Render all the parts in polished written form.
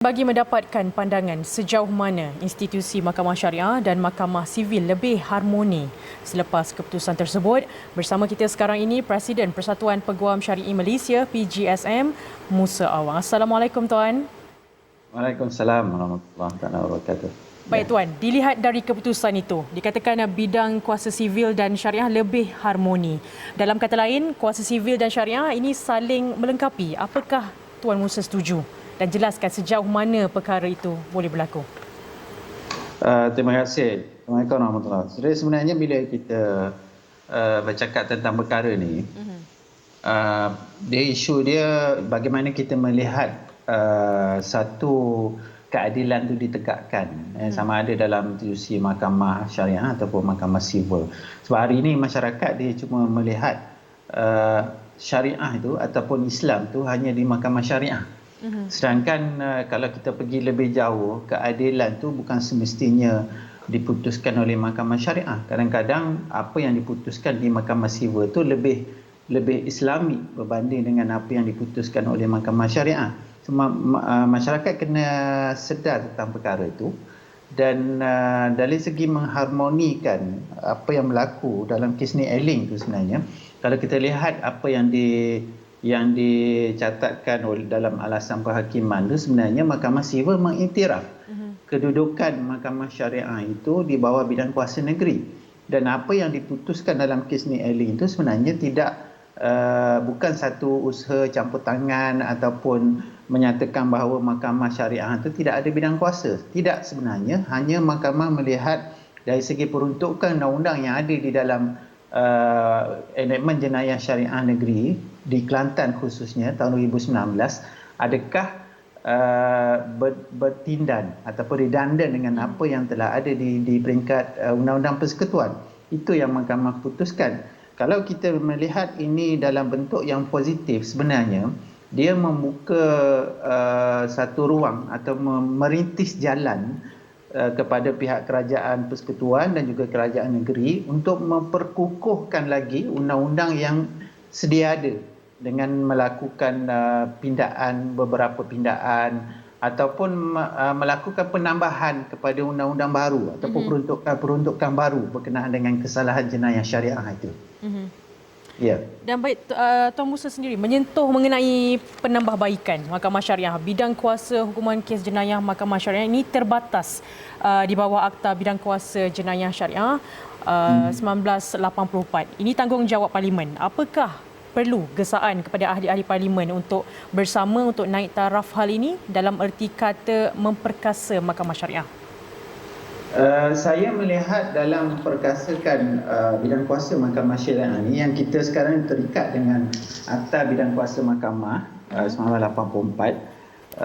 Bagi mendapatkan pandangan sejauh mana institusi Mahkamah Syariah dan Mahkamah Sivil lebih harmoni selepas keputusan tersebut, bersama kita sekarang ini Presiden Persatuan Peguam Syari'i Malaysia PGSM, Musa Awang. Assalamualaikum Tuan. Waalaikumsalam warahmatullahi wabarakatuh. Baik Tuan, dilihat dari keputusan itu, dikatakan bidang kuasa sivil dan syariah lebih harmoni. Dalam kata lain, kuasa sivil dan syariah ini saling melengkapi. Apakah Tuan Musa setuju? Dan jelaskan sejauh mana perkara itu boleh berlaku. Terima kasih. Assalamualaikum warahmatullahi wabarakatuh. Jadi sebenarnya bila kita bercakap tentang perkara ni, isu dia bagaimana kita melihat satu keadilan itu ditegakkan, sama ada dalam institusi mahkamah syariah ataupun mahkamah sivil. Sebab hari ini masyarakat dia cuma melihat syariah itu ataupun Islam itu hanya di mahkamah syariah. Sedangkan kalau kita pergi lebih jauh, keadilan tu bukan semestinya diputuskan oleh mahkamah syariah. Kadang-kadang apa yang diputuskan di mahkamah sivil tu lebih Islami berbanding dengan apa yang diputuskan oleh mahkamah syariah. Masyarakat kena sedar tentang perkara itu, dan dari segi mengharmonikan apa yang berlaku dalam kes ni Eling tu sebenarnya, kalau kita lihat apa yang dicatatkan dalam alasan perhakiman itu, sebenarnya Mahkamah Sivil mengiktiraf kedudukan Mahkamah Syariah itu di bawah bidang kuasa negeri, dan apa yang diputuskan dalam kes ni Eling itu sebenarnya bukan satu usaha campur tangan ataupun menyatakan bahawa Mahkamah Syariah itu tidak ada bidang kuasa. Tidak, sebenarnya hanya mahkamah melihat dari segi peruntukan undang-undang yang ada di dalam enakmen jenayah syariah negeri di Kelantan khususnya tahun 2019, adakah bertindan ataupun redundan dengan apa yang telah ada di peringkat undang-undang persekutuan. Itu yang mahkamah putuskan. Kalau kita melihat ini dalam bentuk yang positif, sebenarnya dia membuka satu ruang atau merintis jalan kepada pihak kerajaan persekutuan dan juga kerajaan negeri untuk memperkukuhkan lagi undang-undang yang sedia ada, dengan melakukan beberapa pindaan ataupun melakukan penambahan kepada undang-undang baru ataupun peruntukan baru berkenaan dengan kesalahan jenayah syariah itu. Ya. Dan baik, Tuan Musa sendiri menyentuh mengenai penambahbaikan Mahkamah Syariah. Bidang kuasa hukuman kes jenayah Mahkamah Syariah ini terbatas di bawah Akta Bidang Kuasa Jenayah Syariah 1984. Ini tanggungjawab Parlimen. Apakah perlu gesaan kepada ahli-ahli Parlimen untuk bersama untuk naik taraf hal ini dalam erti kata memperkasa Mahkamah Syariah? Saya melihat dalam perkasakan bidang kuasa Mahkamah Syariah ini, yang kita sekarang terikat dengan Akta Bidang Kuasa Mahkamah 1984,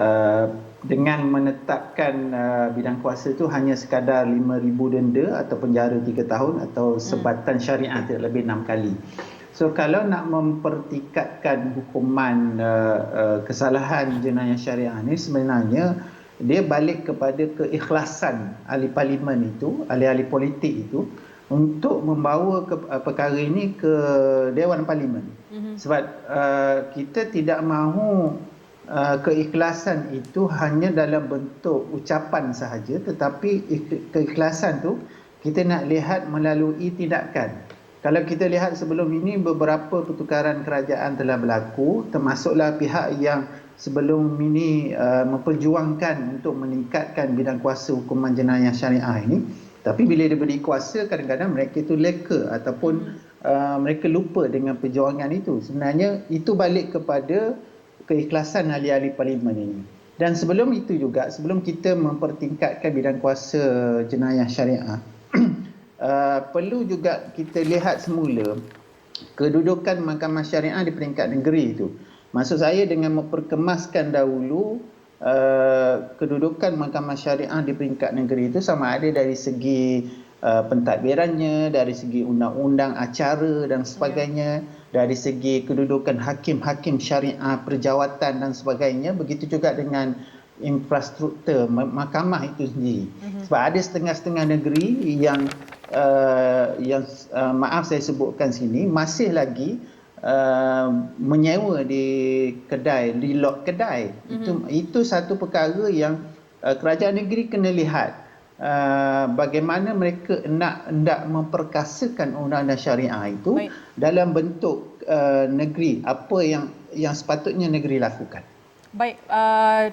dengan menetapkan bidang kuasa itu hanya sekadar 5,000 denda atau penjara 3 tahun atau sebatan syariah tidak lebih 6 kali. So kalau nak mempertikatkan hukuman kesalahan jenayah syariah ini, sebenarnya dia balik kepada keikhlasan ahli parlimen itu, ahli-ahli politik itu, untuk membawa perkara ini ke Dewan Parlimen. Sebab kita tidak mahu keikhlasan itu hanya dalam bentuk ucapan sahaja, tetapi keikhlasan tu kita nak lihat melalui tindakan. Kalau kita lihat sebelum ini, beberapa pertukaran kerajaan telah berlaku, termasuklah pihak yang sebelum ini memperjuangkan untuk meningkatkan bidang kuasa hukuman jenayah syariah ini. Tapi bila diberi kuasa, kadang-kadang mereka itu leka ataupun mereka lupa dengan perjuangan itu. Sebenarnya itu balik kepada keikhlasan ahli-ahli parlimen ini. Dan sebelum itu juga, sebelum kita mempertingkatkan bidang kuasa jenayah syariah, perlu juga kita lihat semula kedudukan Mahkamah Syariah di peringkat negeri itu. Maksud saya dengan memperkemaskan dahulu kedudukan Mahkamah Syariah di peringkat negeri itu, sama ada dari segi pentadbirannya, dari segi undang-undang acara dan sebagainya, dari segi kedudukan hakim-hakim syariah, perjawatan dan sebagainya. Begitu juga dengan infrastruktur mahkamah itu sendiri. Sebab ada setengah-setengah negeri yang maaf saya sebutkan sini, masih lagi menyewa di kedai, di lot kedai. Itu satu perkara yang kerajaan negeri kena lihat bagaimana mereka hendak memperkasakan undang-undang syariah itu. Baik. Dalam bentuk negeri, apa yang sepatutnya negeri lakukan. Baik,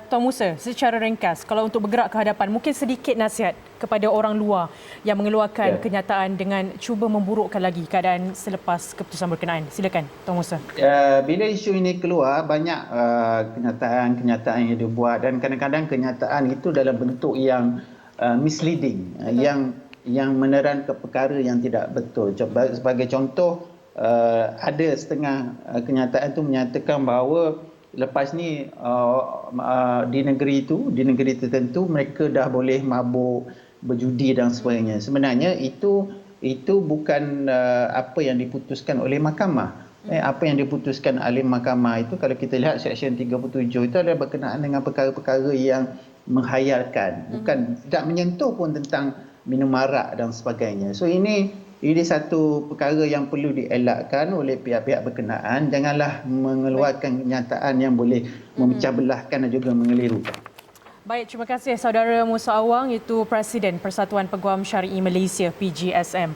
Tuan Musa, secara ringkas, kalau untuk bergerak ke hadapan, mungkin sedikit nasihat kepada orang luar yang mengeluarkan kenyataan dengan cuba memburukkan lagi keadaan selepas keputusan berkenaan. Silakan, Tuan Musa. Bila isu ini keluar, banyak kenyataan yang dibuat dan kadang-kadang kenyataan itu dalam bentuk yang misleading, yang menerangkan perkara yang tidak betul. Sebagai contoh, ada setengah kenyataan itu menyatakan bahawa lepas ni di negeri tertentu mereka dah boleh mabuk, berjudi dan sebagainya. Sebenarnya itu bukan apa yang diputuskan oleh mahkamah. Apa yang diputuskan oleh mahkamah itu, kalau kita lihat Seksyen 37 itu adalah berkenaan dengan perkara-perkara yang menghayalkan, bukan tidak menyentuh pun tentang minum arak dan sebagainya. So ini satu perkara yang perlu dielakkan oleh pihak-pihak berkenaan. Janganlah mengeluarkan kenyataan yang boleh memecah belahkan dan juga mengelirukan. Baik, terima kasih saudara Musa Awang, itu Presiden Persatuan Peguam Syar'i Malaysia PGSM.